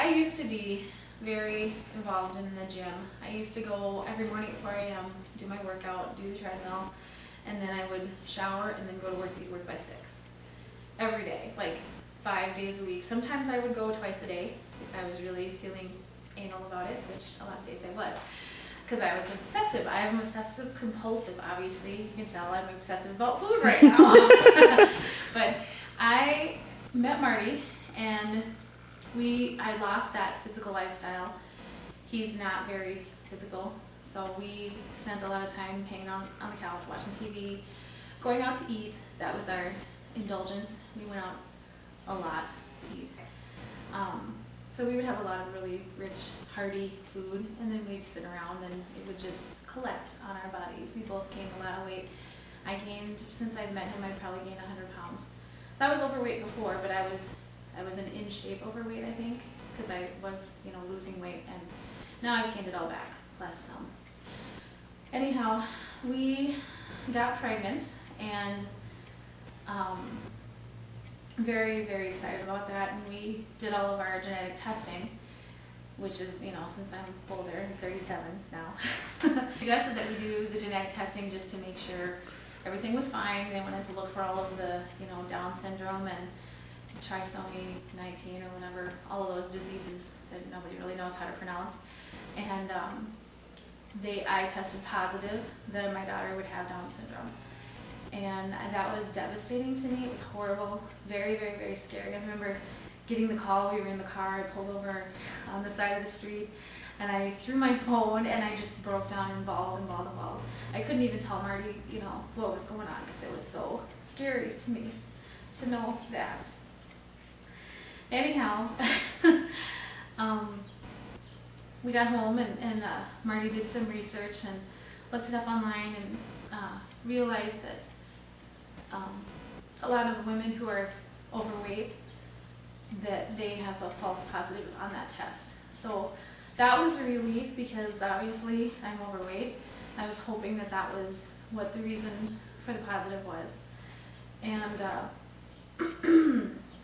I used to be very involved in the gym. I used to go every morning at 4 a.m., do my workout, do the treadmill, and then I would shower and then go to work, be to work by 6. Every day, like 5 days a week. Sometimes I would go twice a day if I was really feeling anal about it, which a lot of days I was. Because I was obsessive. I am obsessive compulsive, obviously. You can tell I'm obsessive about food right now. But I met Marty, and I lost that physical lifestyle. He's not very physical, so we spent a lot of time hanging out on the couch, watching TV, going out to eat. That was our indulgence. We went out a lot to eat. So we would have a lot of really rich, hearty food, and then we'd sit around and it would just collect on our bodies. We both gained a lot of weight. I gained, since I've met him, I've probably gained 100 pounds. So I was overweight before, but I was an in shape overweight, I think, because I was, losing weight, and now I've gained it all back, plus some. Anyhow, we got pregnant, and very, very excited about that, and we did all of our genetic testing, which is, since I'm older, I'm 37 now, suggested that we do the genetic testing just to make sure everything was fine. They wanted to look for all of the, Down syndrome and trisomy 19 or whatever, all of those diseases that nobody really knows how to pronounce. And I tested positive that my daughter would have Down syndrome. And that was devastating to me. It was horrible, very, very, very scary. I remember getting the call. We were in the car. I pulled over on the side of the street, and I threw my phone, and I just broke down and bawled and bawled and bawled. I couldn't even tell Marty, what was going on, because it was so scary to me to know that. Anyhow, we got home, and Marty did some research and looked it up online, and realized that a lot of women who are overweight, that they have a false positive on that test. So that was a relief, because obviously I'm overweight. I was hoping that that was what the reason for the positive was. And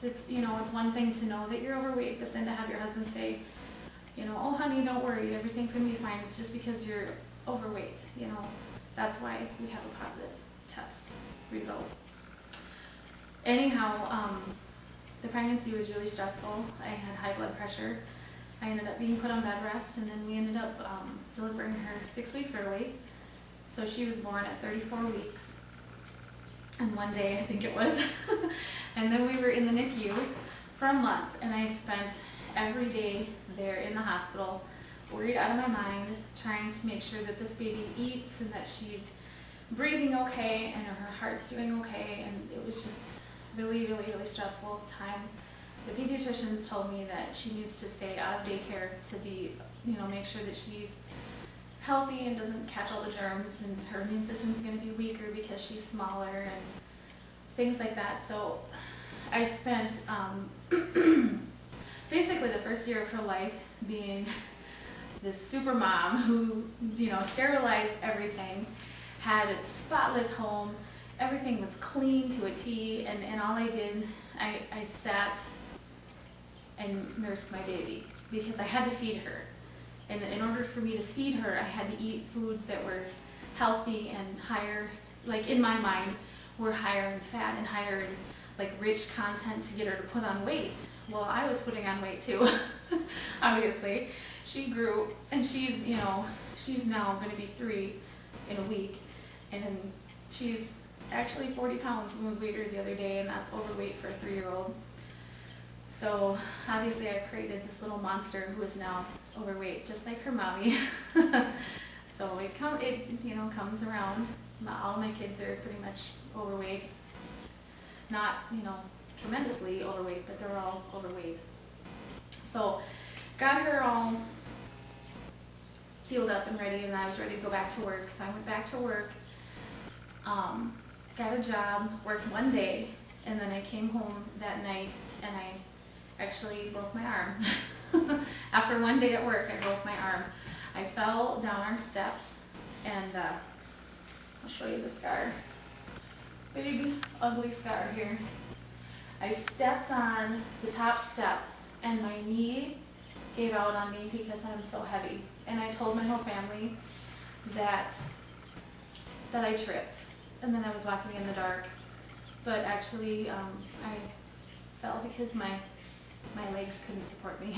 it's one thing to know that you're overweight, but then to have your husband say, oh honey, don't worry, everything's gonna be fine. It's just because you're overweight. That's why we have a positive test result. Anyhow, the pregnancy was really stressful. I had high blood pressure. I ended up being put on bed rest, and then we ended up delivering her 6 weeks early. So she was born at 34 weeks. And one day, I think it was. And then we were in the NICU for a month, and I spent every day there in the hospital, worried out of my mind, trying to make sure that this baby eats and that she's breathing okay and her heart's doing okay. And it was just really, really, really stressful time. The pediatricians told me that she needs to stay out of daycare to be, make sure that she's healthy and doesn't catch all the germs, and her immune system's going to be weaker because she's smaller and things like that. So I spent basically the first year of her life being this super mom who, sterilized everything, had a spotless home, everything was clean to a T, and all I did, I sat and nursed my baby, because I had to feed her. And in order for me to feed her, I had to eat foods that were healthy and higher, like in my mind, were higher in fat and higher in rich content to get her to put on weight. Well, I was putting on weight too, obviously. She grew, and she's now going to be 3 in a week, and she's actually 40 pounds when we weighed her the other day, and that's overweight for a 3-year-old. So obviously I created this little monster who is now overweight, just like her mommy. So it comes around. All my kids are pretty much overweight. Not, tremendously overweight, but they're all overweight. So got her all healed up and ready, and I was ready to go back to work. So I went back to work, got a job, worked one day, and then I came home that night and I actually broke my arm. After one day at work, I broke my arm. I fell down our steps, and I'll show you the scar. Big, ugly scar here. I stepped on the top step, and my knee gave out on me because I'm so heavy. And I told my whole family that I tripped, and then I was walking in the dark. But actually, I fell because my legs couldn't support me.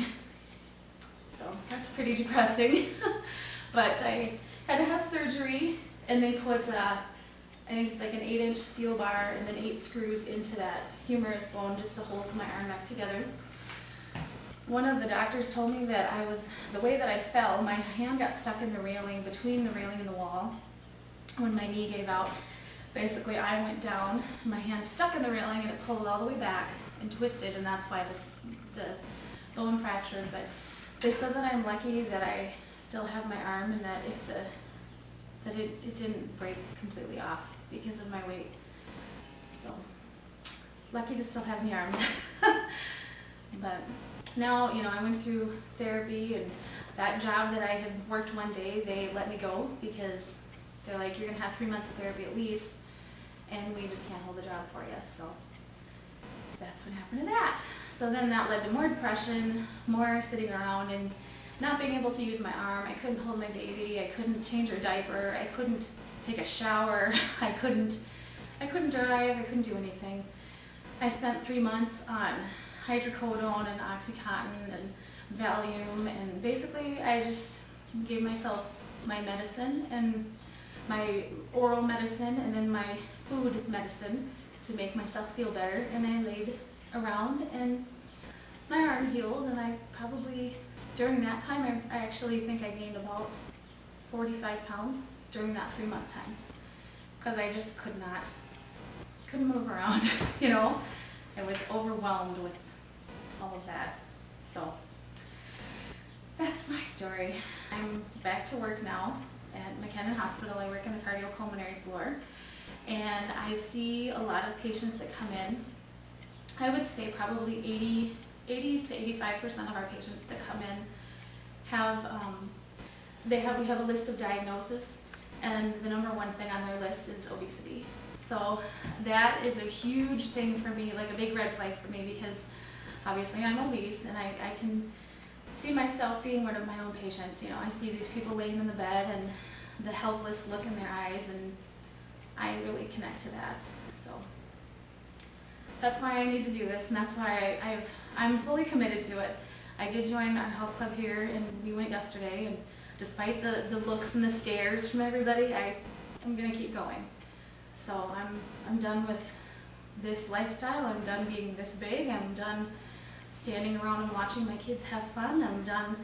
So that's pretty depressing. But I had to have surgery, and they put, I think it's like an 8-inch steel bar and then 8 screws into that humerus bone just to hold my arm back together. One of the doctors told me that the way that I fell, my hand got stuck in the railing, between the railing and the wall. When my knee gave out, basically I went down, my hand stuck in the railing and it pulled all the way back and twisted, and that's why the bone fractured. But they said that I'm lucky that I still have my arm, and that it didn't break completely off because of my weight. So lucky to still have the arm. But now, I went through therapy, and that job that I had worked one day, they let me go because they're like, you're going to have 3 months of therapy at least, and we just can't hold the job for you. So that's what happened to that. So then that led to more depression, more sitting around and not being able to use my arm. I couldn't hold my baby. I couldn't change her diaper. I couldn't take a shower. I couldn't drive. I couldn't do anything. I spent 3 months on hydrocodone and Oxycontin and Valium, and basically I just gave myself my medicine and my oral medicine and then my food medicine to make myself feel better, and I laid around and my arm healed, and I probably, during that time, I actually think I gained about 45 pounds during that 3-month time, because I just couldn't move around, I was overwhelmed with all of that. So that's my story. I'm back to work now at McKenna Hospital. I work in the cardiopulmonary floor, and I see a lot of patients that come in. I would say probably 80 to 85% of our patients that come in we have a list of diagnoses, and the number one thing on their list is obesity. So that is a huge thing for me, like a big red flag for me, because obviously I'm obese, and I can see myself being one of my own patients. I see these people laying in the bed and the helpless look in their eyes, and I really connect to that. So that's why I need to do this, and that's why I'm fully committed to it. I did join our health club here, and we went yesterday, and despite the looks and the stares from everybody, I'm going to keep going. So I'm done with this lifestyle. I'm done being this big. I'm done standing around and watching my kids have fun. I'm done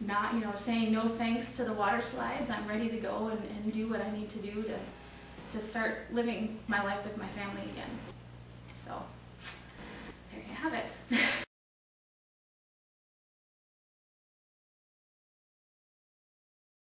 not, saying no thanks to the water slides. I'm ready to go and do what I need to do to start living my life with my family again. So